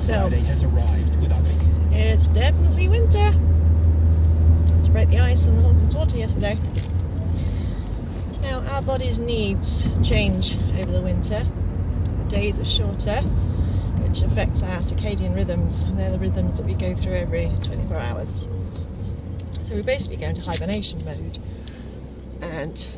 Friday has arrived without me. It's definitely winter. To break the ice on the horse's water yesterday. Now our body's needs change over the winter. The days are shorter, which affects our circadian rhythms, and they're the rhythms that we go through every 24 hours. So we basically go into hibernation mode. And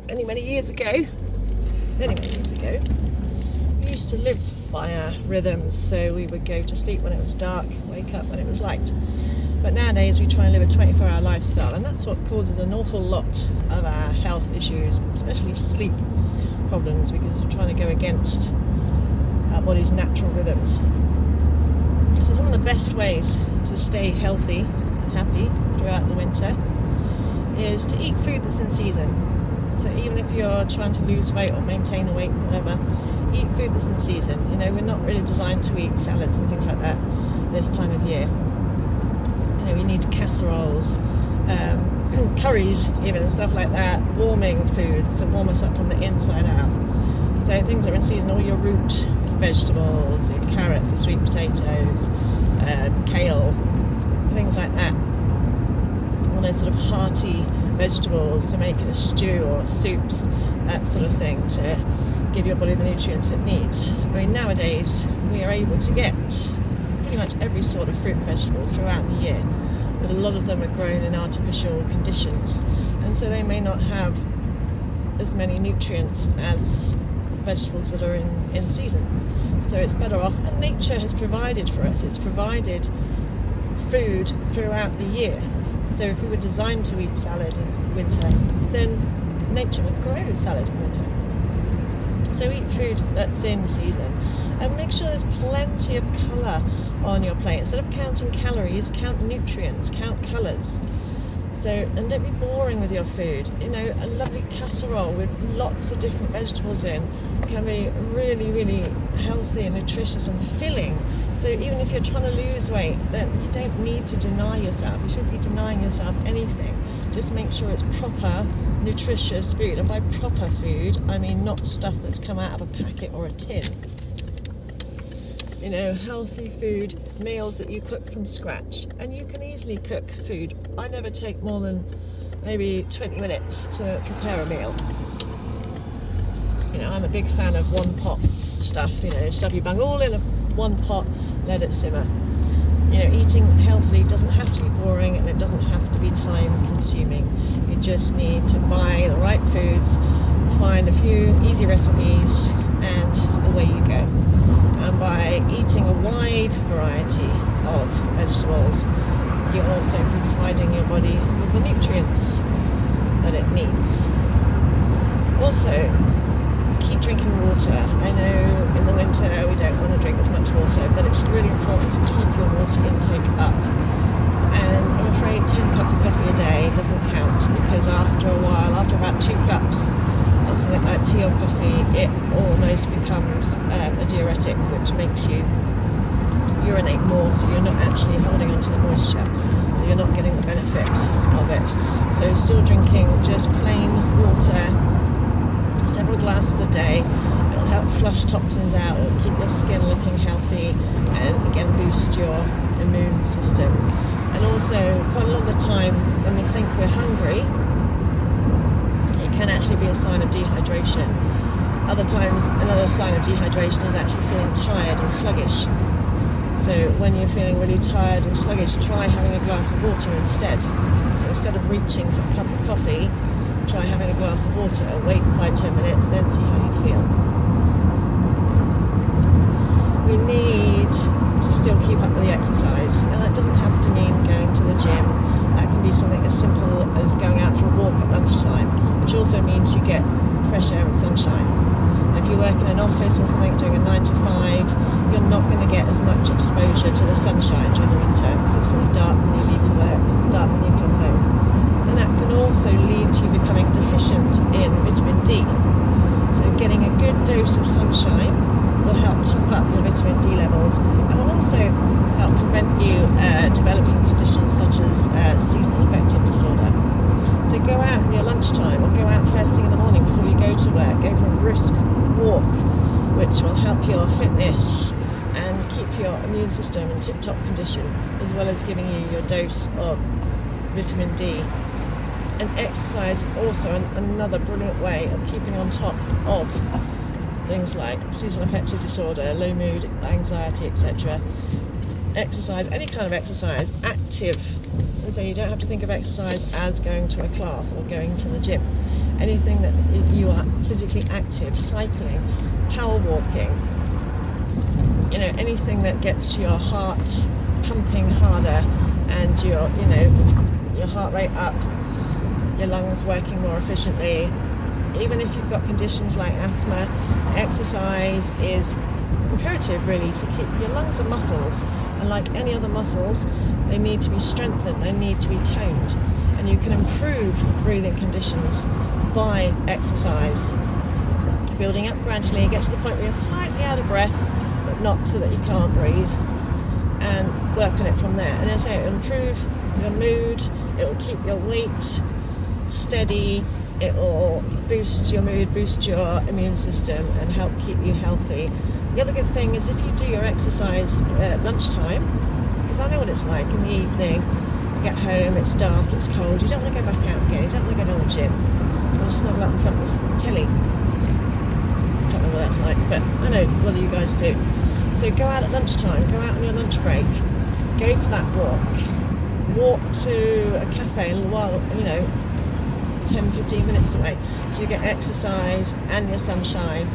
many years ago, we used to live by our rhythms, so we would go to sleep when it was dark, wake up when it was light. But nowadays we try and live a 24-hour lifestyle, and that's what causes an awful lot of our health issues, especially sleep problems, because we're trying to go against our body's natural rhythms. So some of the best ways to stay healthy, happy throughout the winter is to eat food that's in season. So even if you're trying to lose weight or maintain weight, whatever, eat food that's in season. You know, we're not really designed to eat salads and things like that this time of year. You know, we need casseroles, curries even, and stuff like that, warming foods to warm us up from the inside out. So things that are in season, all your root vegetables, your carrots, your sweet potatoes, kale, things like that. All those sort of hearty vegetables to make a stew or soups, that sort of thing, to give your body the nutrients it needs. I mean, nowadays we are able to get pretty much every sort of fruit and vegetable throughout the year, but a lot of them are grown in artificial conditions, and so they may not have as many nutrients as vegetables that are in season. So it's better off, and nature has provided for us. It's provided food throughout the year. So if we were designed to eat salad in winter, then nature would grow salad in winter. So eat food that's in season, and make sure there's plenty of colour on your plate. Instead of counting calories, count nutrients, count colours. So, and don't be boring with your food. You know, a lovely casserole with lots of different vegetables in can be really healthy and nutritious and filling. So even if you're trying to lose weight, then you don't need to deny yourself. You shouldn't be denying yourself anything. Just make sure it's proper, nutritious food. And by proper food, I mean not stuff that's come out of a packet or a tin. You know, healthy food, meals that you cook from scratch. And you can easily cook food. I never take more than maybe 20 minutes to prepare a meal. You know, I'm a big fan of one pot stuff, you know, stuff you bung all in one pot, let it simmer. You know, eating healthily doesn't have to be boring, and it doesn't have to be time consuming. You just need to buy the right foods, find a few easy recipes, and away you go. And by eating a wide variety of vegetables, you're also providing your body with the nutrients that it needs. Also, keep drinking water. I know in the winter we don't want to drink as much water, but it's really important to keep your water intake up. And I'm afraid 10 cups of coffee a day doesn't count, because after a while, after about 2 cups of something like tea or coffee, it almost becomes a diuretic, which makes you urinate more, so you're not actually holding onto the moisture, so you're not getting the benefit of it. So still drinking just plain water, several glasses a day. It'll help flush toxins out, it'll keep your skin looking healthy, and again boost your immune system. And also, quite a lot of the time when we think we're hungry, it can actually be a sign of dehydration. Other times, another sign of dehydration is actually feeling tired and sluggish. So when you're feeling really tired and sluggish, try having a glass of water instead. So instead of reaching for a cup of coffee, try having a glass of water, wait 5-10 minutes, then see how you feel. We need to still keep up with the exercise. Now that doesn't have to mean going to the gym. That can be something as simple as going out for a walk at lunchtime, which also means you get fresh air and sunshine. If you work in an office or something doing a 9 to 5, you're not going to get as much exposure to the sunshine during the winter, because it's probably dark when you leave for work, dark when you come home. And that can also lead to you becoming deficient in vitamin D. So getting a good dose of sunshine will help top up your vitamin D levels, and will also help prevent you developing conditions such as seasonal affective disorder. So go out in your lunchtime, or go out first thing in the morning before you go to work. Go for a brisk walk, which will help your fitness and keep your immune system in tip-top condition, as well as giving you your dose of vitamin D. And exercise is also another brilliant way of keeping on top of things like seasonal affective disorder, low mood, anxiety, etc. Exercise, any kind of exercise, active. And so you don't have to think of exercise as going to a class or going to the gym. Anything that you are physically active, cycling, power walking, anything that gets your heart pumping harder and your heart rate up, your lungs working more efficiently. Even if you've got conditions like asthma, exercise is imperative really to keep. Your lungs are muscles, and like any other muscles, they need to be strengthened, they need to be toned, and you can improve breathing conditions by exercise. Building up gradually, get to the point where you're slightly out of breath, but not so that you can't breathe, and work on it from there. And as I say, it'll improve your mood, it'll keep your weight steady, it will boost your mood, boost your immune system, and help keep you healthy. The other good thing is if you do your exercise at lunchtime, because I know what it's like in the evening, you get home, it's dark, it's cold, you don't want to go back out again, you don't want to go to the gym, you want to snuggle up in front of the telly. I don't know what that's like, but I know a lot of you guys do. So go out at lunchtime, go out on your lunch break, go for that walk to a cafe in a while, 10-15 minutes away, so you get exercise and your sunshine.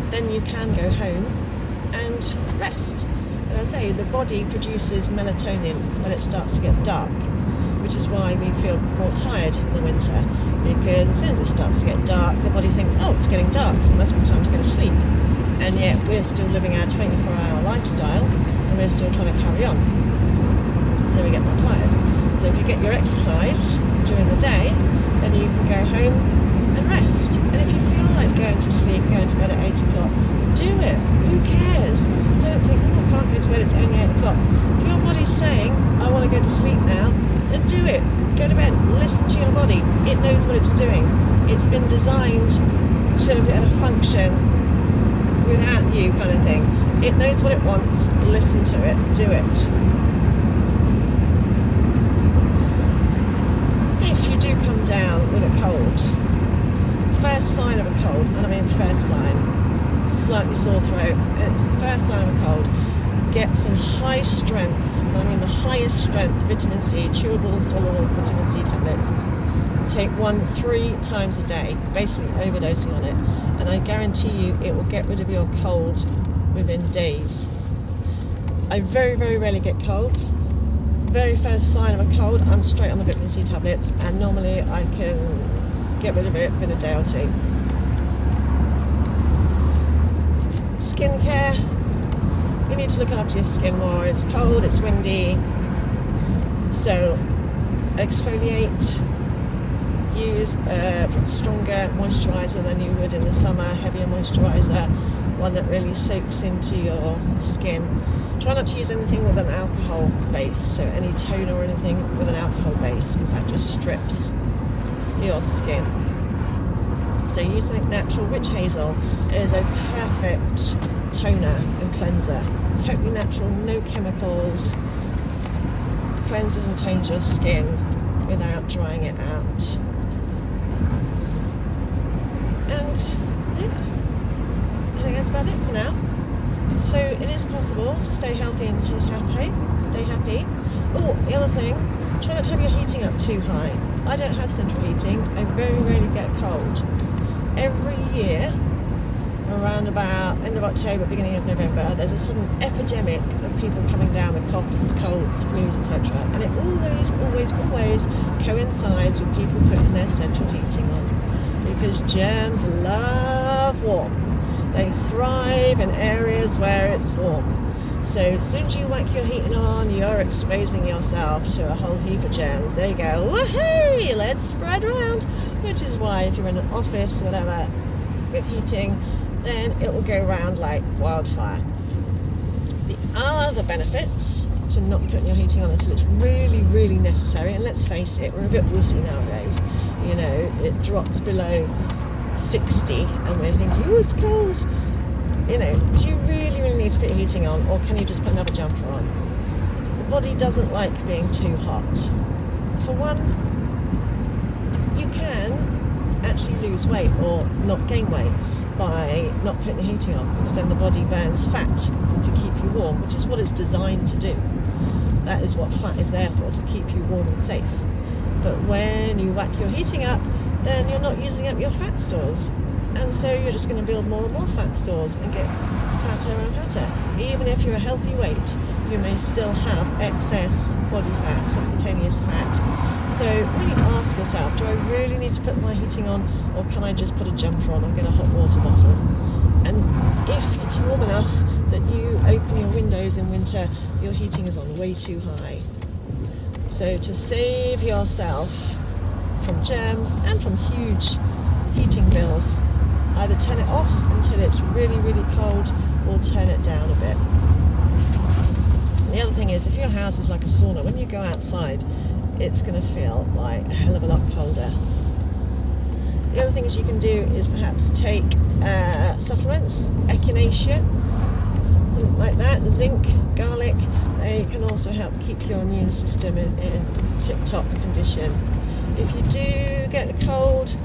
Then you can go home and rest. And I say the body produces melatonin when it starts to get dark, which is why we feel more tired in the winter, because as soon as it starts to get dark, the body thinks, oh, it's getting dark, it must be time to go to sleep. And yet we're still living our 24-hour lifestyle, and we're still trying to carry on, so we get more tired. So if you get your exercise during the day, then you can go home and rest. And if you feel like going to sleep, going to bed at 8 o'clock, do it. Who cares? Don't think, oh, I can't go to bed, it's only 8 o'clock. If your body's saying, I want to go to sleep now, then do it. Go to bed. Listen to your body. It knows what it's doing. It's been designed to function without you, kind of thing. It knows what it wants. Listen to it. Do it. If you do come down with a cold, first sign of a cold, and I mean first sign, slightly sore throat, first sign of a cold, get some high strength, and I mean the highest strength vitamin C, chewable, swallowable vitamin C tablets. Take 3 times a day, basically overdosing on it, and I guarantee you it will get rid of your cold within days. I very, very rarely get colds. Very first sign of a cold, I'm straight on the vitamin C tablets, and normally I can get rid of it in a day or 2. Skincare, you need to look after your skin more. It's cold, it's windy, so exfoliate, use a stronger moisturiser than you would in the summer, heavier moisturiser, one that really soaks into your skin. Try not to use anything with an alcohol base, so any toner or anything with an alcohol base, because that just strips your skin. So use something natural. Witch hazel is a perfect toner and cleanser. Totally natural, no chemicals. Cleanses and tones your skin without drying it out. And yeah, I think that's about it for now. So it is possible to stay healthy and stay happy. Oh, the other thing, try not to have your heating up too high. I don't have central heating. I very rarely get cold. Every year, around about end of October, beginning of November, there's a sudden epidemic of people coming down with coughs, colds, flus, etc. And it always coincides with people putting their central heating on, because germs love warm. They thrive in areas where it's warm. So as soon as you whack your heating on, you're exposing yourself to a whole heap of germs. There you go. Woohoo! Let's spread around. Which is why if you're in an office or whatever with heating, then it will go around like wildfire. The other benefits to not putting your heating on until it's really, really necessary, and let's face it, we're a bit wussy nowadays. It drops below 60 and we're thinking, oh, it's cold. You know, do you really need to put your heating on, or can you just put another jumper on? The body doesn't like being too hot. For one, you can actually lose weight or not gain weight by not putting the heating on, because then the body burns fat to keep you warm, which is what it's designed to do. That is what fat is there for, to keep you warm and safe. But when you whack your heating up, then you're not using up your fat stores, and so you're just going to build more and more fat stores and get fatter and fatter. Even if you're a healthy weight, you may still have excess body fat, subcutaneous fat. So really ask yourself, do I really need to put my heating on, or can I just put a jumper on or get a hot water bottle? And if it's warm enough that you open your windows in winter, your heating is on way too high. So to save yourself from germs and from huge heating bills, either turn it off until it's really, really cold, or turn it down a bit. And the other thing is, if your house is like a sauna, when you go outside, it's going to feel like a hell of a lot colder. The other things you can do is perhaps take supplements, echinacea, something like that, zinc, garlic. They can also help keep your immune system in tip-top condition. If you do get a cold,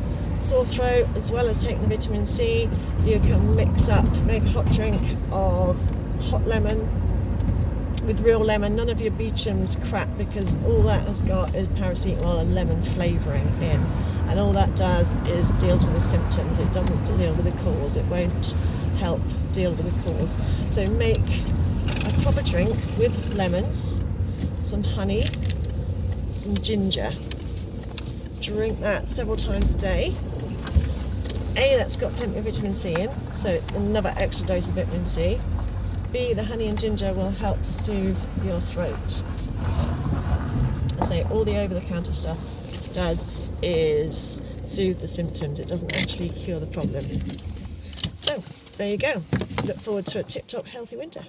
sore throat, as well as taking the vitamin C, you can make a hot drink of hot lemon with real lemon, none of your Beecham's crap, because all that has got is paracetamol and lemon flavouring in, and all that does is deals with the symptoms. It doesn't deal with the cause. It won't help deal with the cause. So make a proper drink with lemons, some honey, some ginger. Drink that several times a day. A, that's got plenty of vitamin C in, so another extra dose of vitamin C. B, the honey and ginger will help soothe your throat. I say all the over-the-counter stuff does is soothe the symptoms. It doesn't actually cure the problem. So there you go. Look forward to a tip-top healthy winter.